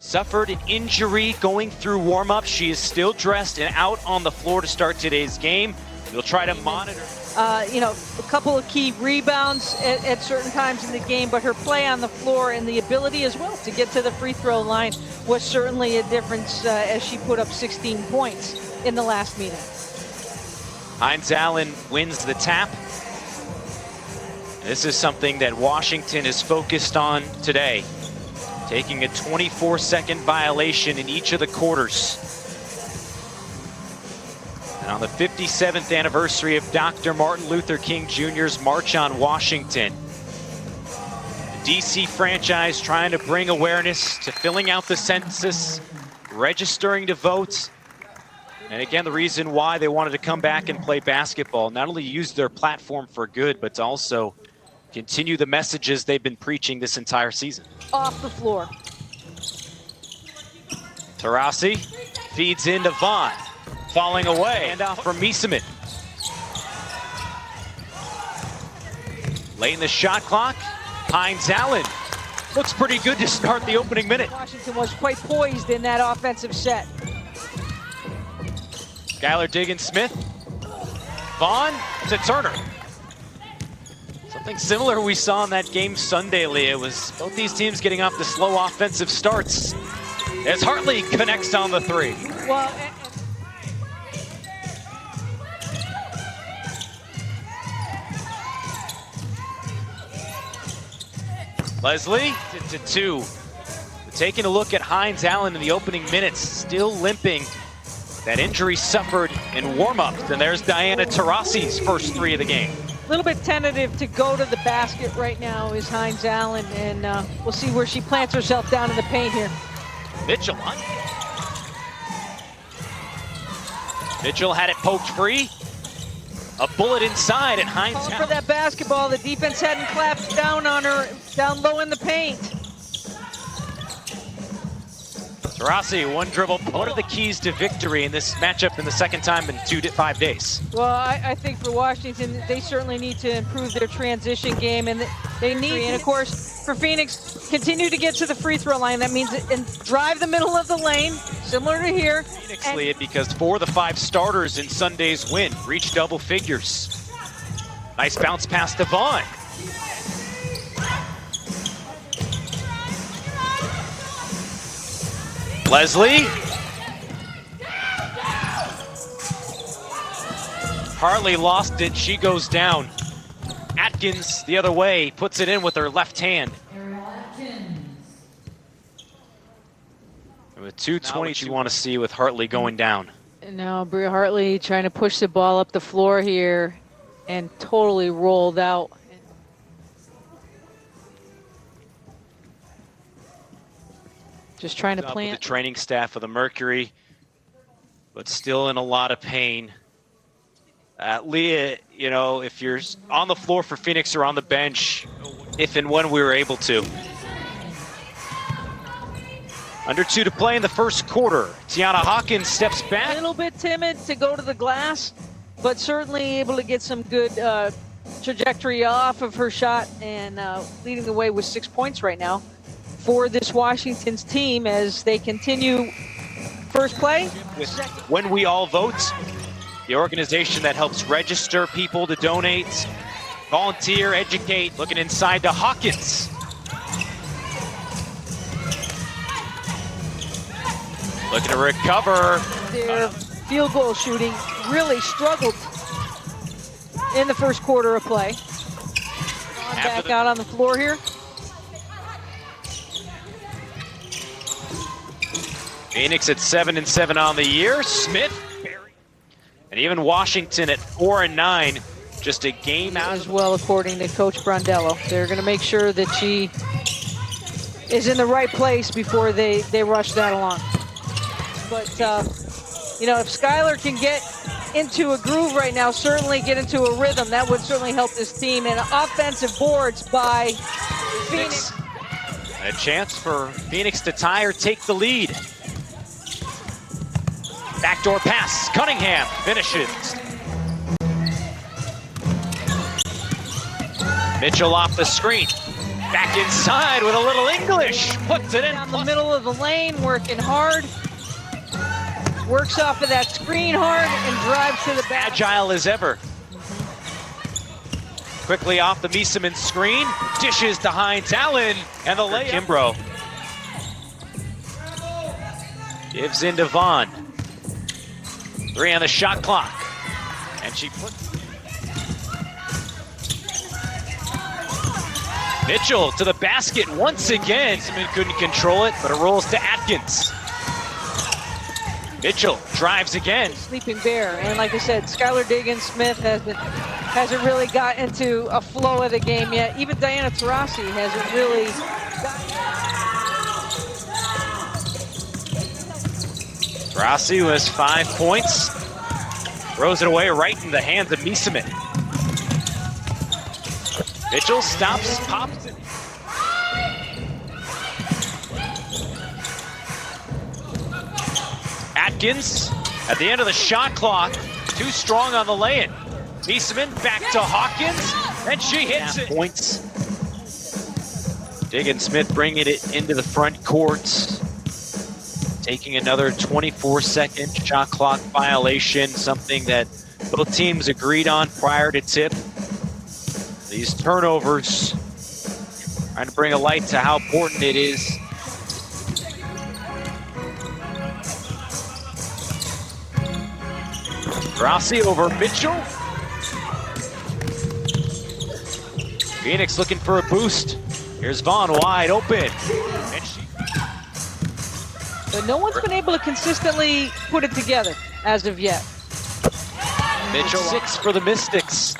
suffered an injury going through warm-up. She is still dressed and out on the floor to start today's game. We'll try to monitor. A couple of key rebounds at certain times in the game, but her play on the floor and the ability as well to get to the free throw line was certainly a difference as she put up 16 points in the last meeting. Hines Allen wins the tap. This is something that Washington is focused on today, taking a 24-second violation in each of the quarters. And on the 57th anniversary of Dr. Martin Luther King Jr.'s March on Washington, the DC franchise trying to bring awareness to filling out the census, registering to vote. And again, the reason why they wanted to come back and play basketball, not only use their platform for good, but to also continue the messages they've been preaching this entire season. Off the floor. Taurasi feeds into Vaughn. Falling away, and out from Miesemann. Late in the shot clock, Hines Allen looks pretty good to start the opening minute. Washington was quite poised in that offensive set. Skylar Diggins-Smith, Vaughn to Turner. Something similar we saw in that game Sunday, Leah, was both these teams getting off the slow offensive starts as Hartley connects on the three. Well, Leslie to two. Taking a look at Hines Allen in the opening minutes, still limping. That injury suffered in warm-ups. And there's Diana Taurasi's first three of the game. A little bit tentative to go to the basket right now is Hines Allen, and we'll see where she plants herself down in the paint here. Mitchell on. Mitchell had it poked free. A bullet inside, and Hines for that basketball. The defense hadn't clapped down on her, down low in the paint. Taurasi, one dribble. What are the keys to victory in this matchup in the second time in 5 days? Well, I think for Washington, they certainly need to improve their transition game, and they need, and of course, for Phoenix, continue to get to the free throw line. That means drive the middle of the lane, similar to here. Phoenix lead because 4 of the 5 starters in Sunday's win reached double figures. Nice bounce pass to Vaughn. Leslie. Hartley lost it, she goes down. Atkins the other way, puts it in with her left hand. And with 2:20 you want to see with Hartley going down. And now Bria Hartley trying to push the ball up the floor here and totally rolled out. Just trying to plant. The training staff of the Mercury, but still in a lot of pain. Leah, you know, if you're on the floor for Phoenix or on the bench, if and when we were able to. Under 2 to play in the first quarter. Tiana Hawkins steps back. A little bit timid to go to the glass, but certainly able to get some good trajectory off of her shot and leading the way with 6 points right now for this Washington's team as they continue first play. When We All Vote, the organization that helps register people to donate, volunteer, educate. Looking inside to Hawkins. Looking to recover. Their field goal shooting really struggled in the first quarter of play. Back out on the floor here. Phoenix at 7-7 on the year. Smith, and even Washington at 4-9, just a game out as well, according to Coach Brondello. They're going to make sure that she is in the right place before they rush that along. But you know, if Skylar can get into a groove right now, certainly get into a rhythm, that would certainly help this team. And offensive boards by Phoenix. A chance for Phoenix to tie or take the lead. Backdoor pass, Cunningham finishes. Mitchell off the screen. Back inside with a little English. Puts it in. Down the middle of the lane, working hard. Works off of that screen hard and drives to the back. Agile as ever. Quickly off the Miesemann screen. Dishes to Hines Allen. And the layup. Kimbrough. Gives into Vaughn. 3 on the shot clock. And she puts... Mitchell to the basket once again. Miesemann couldn't control it, but it rolls to Atkins. Mitchell drives again. Sleeping bear, and like I said, Skylar Diggins-Smith hasn't really got into a flow of the game yet. Even Diana Taurasi hasn't really Taurasi who has 5 points. Throws it away right in the hands of Miesemann. Mitchell stops, pops it. Atkins at the end of the shot clock, too strong on the lay-in. Miesemann back to Hawkins, and she hits it. Points. Diggins-Smith bringing it into the front court, taking another 24-second shot clock violation, something that both teams agreed on prior to tip. These turnovers, trying to bring a light to how important it is. Rossi over Mitchell. Phoenix looking for a boost. Here's Vaughn wide open. But no one's been able to consistently put it together as of yet. Mitchell 6 for the Mystics.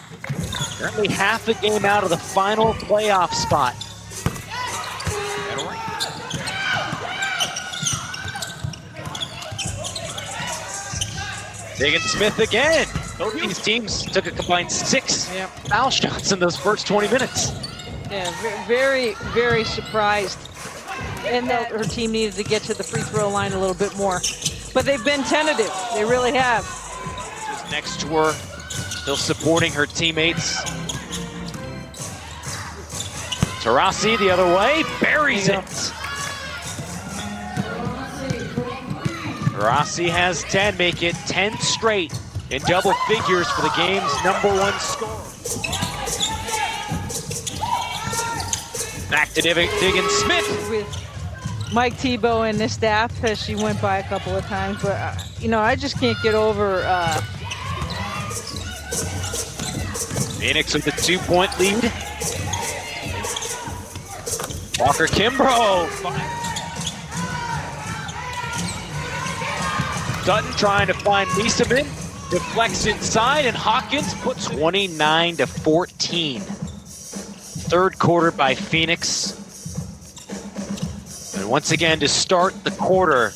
Currently half a game out of the final playoff spot. Diggins-Smith again. Both these teams took a combined 6 foul shots in those first 20 minutes. Yeah, very, very surprised. And that her team needed to get to the free throw line a little bit more. But they've been tentative. They really have. Just next to her, still supporting her teammates. Taurasi the other way, buries it. Taurasi has 10, make it 10 straight in double figures for the game's #1 scorer. Back to Diggins-Smith. With Mike Tebow and the staff, as she went by a couple of times, but you know, I just can't get over Phoenix with the 2-point lead. Walker Kimbrough. Sutton trying to find Miesemann. Deflects inside, and Hawkins puts 29-14. Third quarter by Phoenix. And once again, to start the quarter,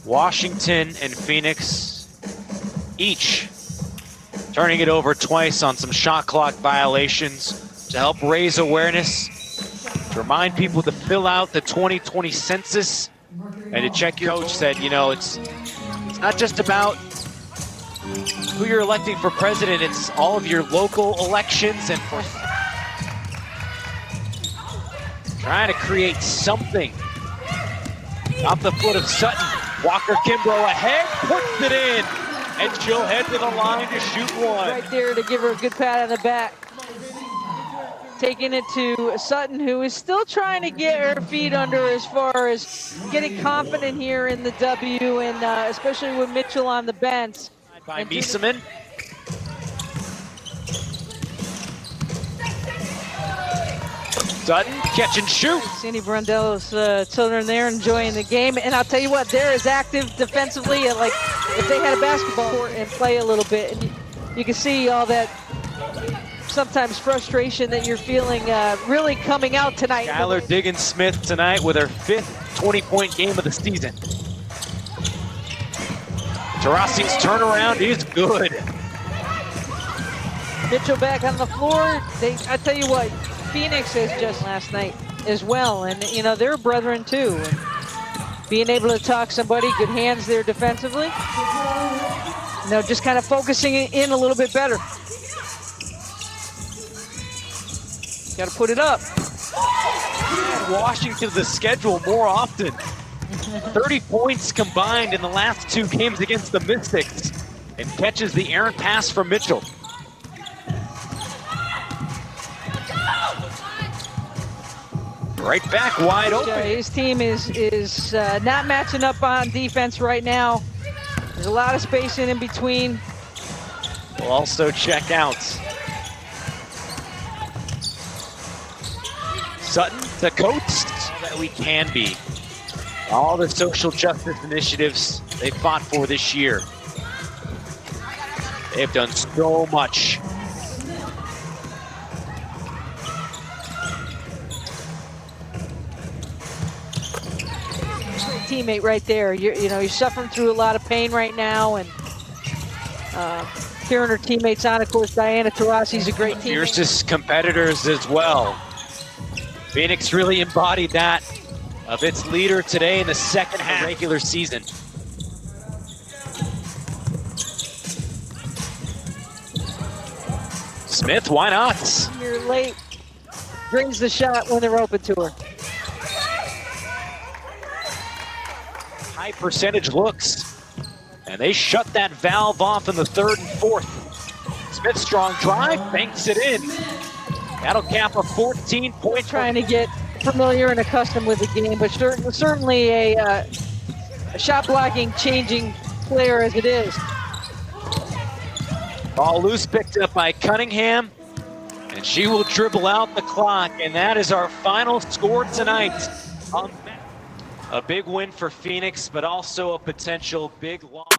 Washington and Phoenix each turning it over twice on some shot clock violations to help raise awareness, to remind people to fill out the 2020 census, and to check your coach said, you know, it's not just about who you're electing for president, it's all of your local elections, and for trying to create something. Off the foot of Sutton, Walker Kimbrough ahead, puts it in, and she'll head to the line to shoot one. Right there to give her a good pat on the back. Taking it to Sutton, who is still trying to get her feet under as far as getting confident here in the W, and especially with Mitchell on the bench. By Miesemann. Sutton, catch and shoot. Sandy Brundello's children there enjoying the game, and I'll tell you what, they're as active defensively, like if they had a basketball court and play a little bit, and you can see all that sometimes frustration that you're feeling really coming out tonight. Skylar Diggins-Smith tonight with her 5th 20-point game of the season. Taurasi's turnaround is good. Mitchell back on the floor. I tell you what, Phoenix is just last night as well, and you know, they're brethren too. And being able to talk somebody, good hands there defensively. You know, just kind of focusing in a little bit better. Got to put it up. Add Washington to the schedule more often. 30 points combined in the last 2 games against the Mystics, and catches the errant pass from Mitchell. Right back wide open. His team is not matching up on defense right now. There's a lot of spacing in between. Will also check out. Sutton to coast. All that we can be. All the social justice initiatives they fought for this year. They've done so much. Teammate right there. You're suffering through a lot of pain right now, and cheering her teammates on. Of course, Diana Taurasi's a great teammate. Fiercest competitors as well. Phoenix really embodied that of its leader today in the second half of the regular season. Smith, why not? You're late. Brings the shot when they're open to her. High percentage looks, and they shut that valve off in the 3rd and 4th. Smith, strong drive, banks it in. That'll cap a 14-point. Trying to get familiar and accustomed with the game, but certainly a shot blocking, changing player as it is. Ball loose, picked up by Cunningham, and she will dribble out the clock, and that is our final score tonight. A big win for Phoenix, but also a potential big loss.